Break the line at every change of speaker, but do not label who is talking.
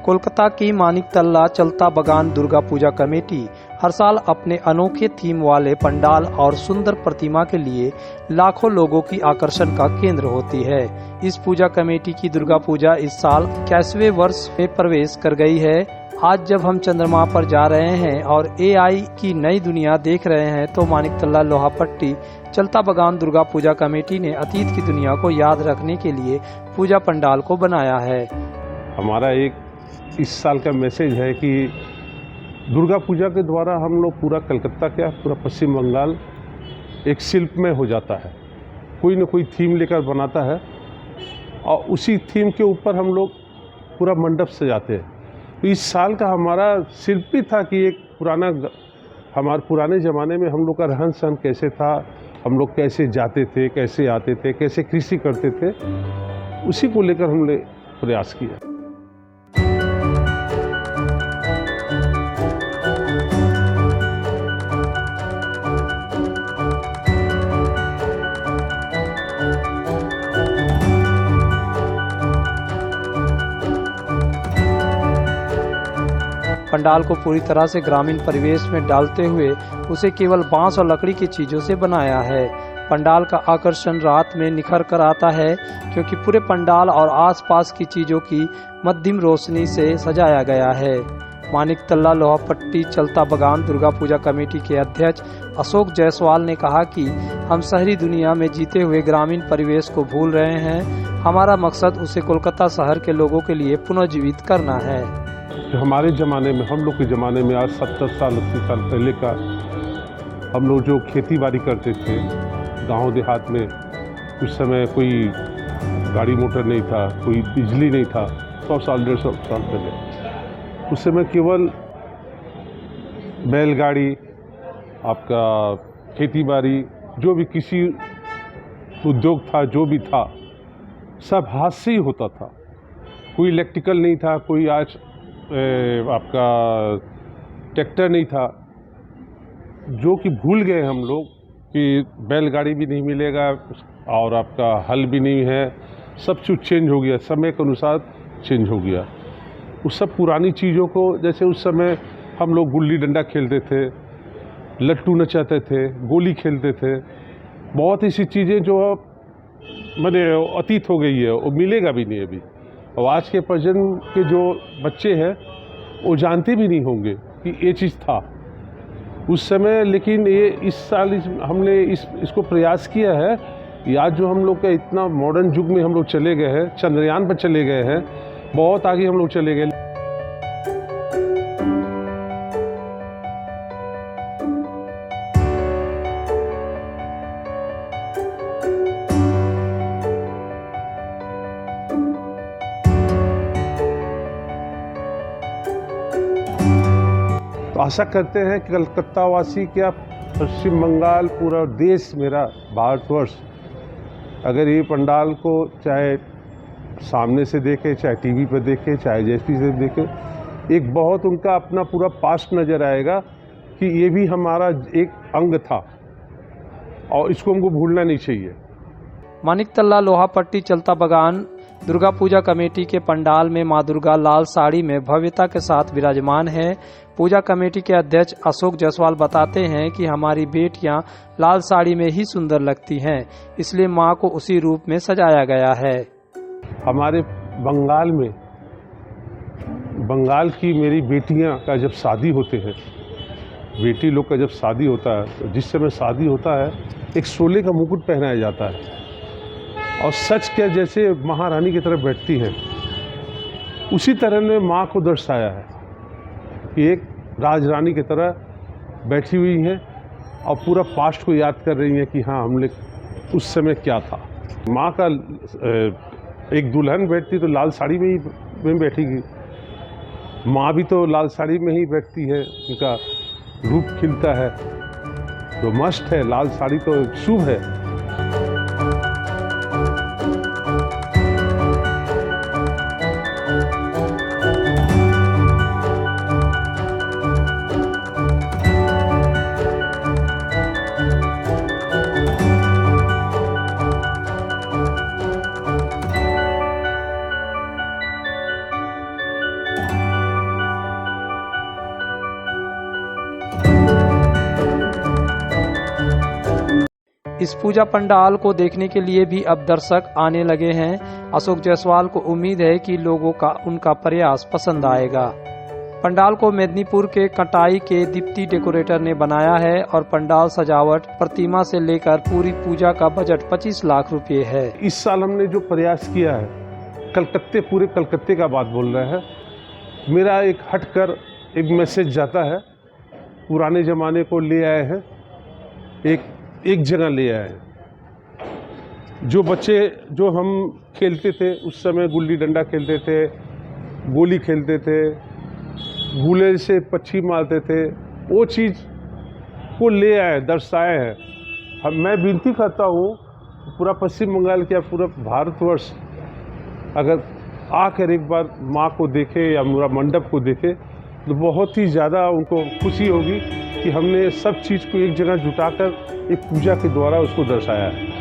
कोलकाता की मानिकतल्ला चलता बगान दुर्गा पूजा कमेटी हर साल अपने अनोखे थीम वाले पंडाल और सुंदर प्रतिमा के लिए लाखों लोगों की आकर्षण का केंद्र होती है। इस पूजा कमेटी की दुर्गा पूजा इस साल 81वें वर्ष में प्रवेश कर गई है। आज जब हम चंद्रमा पर जा रहे हैं और AI की नई दुनिया देख रहे हैं, तो मानिकतल्ला लोहापट्टी चलता बगान दुर्गा पूजा कमेटी ने अतीत की दुनिया को याद रखने के लिए पूजा पंडाल को बनाया है।
हमारा एक इस साल का मैसेज है कि दुर्गा पूजा के द्वारा हम लोग पूरा कलकत्ता क्या पूरा पश्चिम बंगाल एक शिल्पमय हो जाता है। कोई न कोई थीम लेकर बनाता है और उसी थीम के ऊपर हम लोग पूरा मंडप सजाते हैं। तो इस साल का हमारा शिल्प भी था कि एक हमारे पुराने ज़माने में हम लोग का रहन सहन कैसे था, हम लोग कैसे जाते थे, कैसे आते थे, कैसे कृषि करते थे, उसी को लेकर हमने प्रयास किया।
पंडाल को पूरी तरह से ग्रामीण परिवेश में डालते हुए उसे केवल बांस और लकड़ी की चीजों से बनाया है। पंडाल का आकर्षण रात में निखर कर आता है, क्योंकि पूरे पंडाल और आसपास की चीजों की मध्यम रोशनी से सजाया गया है। मानिकतल्ला लोहापट्टी चलता बगान दुर्गा पूजा कमेटी के अध्यक्ष अशोक जायसवाल ने कहा कि हम शहरी दुनिया में जीते हुए ग्रामीण परिवेश को भूल रहे हैं। हमारा मकसद उसे कोलकाता शहर के लोगों के लिए पुनर्जीवित करना है।
हमारे ज़माने में, हम लोग के ज़माने में आज 70 साल 80 साल पहले का हम लोग जो खेती बाड़ी करते थे गांव देहात में, उस समय कोई गाड़ी मोटर नहीं था, कोई बिजली नहीं था। 100 साल 150 साल पहले उस समय केवल बैलगाड़ी, आपका खेती बाड़ी, जो भी कृषि उद्योग था, जो भी था, सब हाथ से ही होता था। कोई इलेक्ट्रिकल नहीं था, कोई आज आपका ट्रैक्टर नहीं था, जो कि भूल गए हम लोग कि बैलगाड़ी भी नहीं मिलेगा और आपका हल भी नहीं है। सब कुछ चेंज हो गया, समय के अनुसार चेंज हो गया। उस सब पुरानी चीज़ों को, जैसे उस समय हम लोग गुल्ली डंडा खेलते थे, लट्टू नचाते थे, गोली खेलते थे, बहुत ऐसी चीज़ें जो मैंने अतीत हो गई है, वो मिलेगा भी नहीं अभी। और आज के प्रजन्म के जो बच्चे हैं वो जानते भी नहीं होंगे कि ये चीज़ था उस समय। लेकिन ये इस साल हमने इसको प्रयास किया है कि आज जो हम लोग का इतना मॉडर्न युग में हम लोग चले गए हैं, चंद्रयान पर चले गए हैं, बहुत आगे हम लोग चले गए। तो आशा करते हैं कि कलकत्ता वासी, क्या पश्चिम बंगाल, पूरा देश, मेरा भारतवर्ष, अगर ये पंडाल को चाहे सामने से देखे, चाहे टीवी पर देखे, चाहे जैसी से देखे, एक बहुत उनका अपना पूरा पास्ट नज़र आएगा कि ये भी हमारा एक अंग था और इसको हमको भूलना नहीं चाहिए।
मानिकतल्ला लोहापट्टी चलता बगान दुर्गा पूजा कमेटी के पंडाल में मां दुर्गा लाल साड़ी में भव्यता के साथ विराजमान है। पूजा कमेटी के अध्यक्ष अशोक जायसवाल बताते हैं कि हमारी बेटियां लाल साड़ी में ही सुंदर लगती हैं, इसलिए मां को उसी रूप में सजाया गया है।
हमारे बंगाल में, बंगाल की मेरी बेटियां का जब शादी होते हैं, बेटी लोग का जब शादी होता है, तो जिस समय शादी होता है एक सोले का मुकुट पहनाया जाता है और सच के जैसे महारानी की तरह बैठती हैं, उसी तरह ने माँ को दर्शाया है कि एक राजरानी की तरह बैठी हुई हैं और पूरा पास्ट को याद कर रही हैं कि हाँ, हमने उस समय क्या था। माँ का एक दुल्हन बैठती तो लाल साड़ी में बैठेगी, माँ भी तो लाल साड़ी में ही बैठती है, उनका रूप खिलता है, तो मस्त है, लाल साड़ी तो शुभ है।
इस पूजा पंडाल को देखने के लिए भी अब दर्शक आने लगे हैं। अशोक जायसवाल को उम्मीद है कि लोगों का उनका प्रयास पसंद आएगा। पंडाल को मेदिनीपुर के कटाई के दीप्ति डेकोरेटर ने बनाया है और पंडाल सजावट, प्रतिमा से लेकर पूरी पूजा का बजट 25 लाख रुपए है।
इस साल हमने जो प्रयास किया है, पूरे कलकत्ते का बात बोल रहे हैं। मेरा एक हटकर एक मैसेज जाता है, पुराने ज़माने को ले आए हैं, एक जगह ले आए हैं। जो बच्चे जो हम खेलते थे उस समय, गुल्ली डंडा खेलते थे, गोली खेलते थे, गुले से पक्षी मारते थे, वो चीज़ को ले आए, दर्शाए हैं। मैं विनती करता हूँ पूरा पश्चिम बंगाल या पूरा भारतवर्ष अगर आकर एक बार माँ को देखे या पूरा मंडप को देखे तो बहुत ही ज़्यादा उनको खुशी होगी कि हमने सब चीज़ को एक जगह जुटाकर एक पूजा के द्वारा उसको दर्शाया है।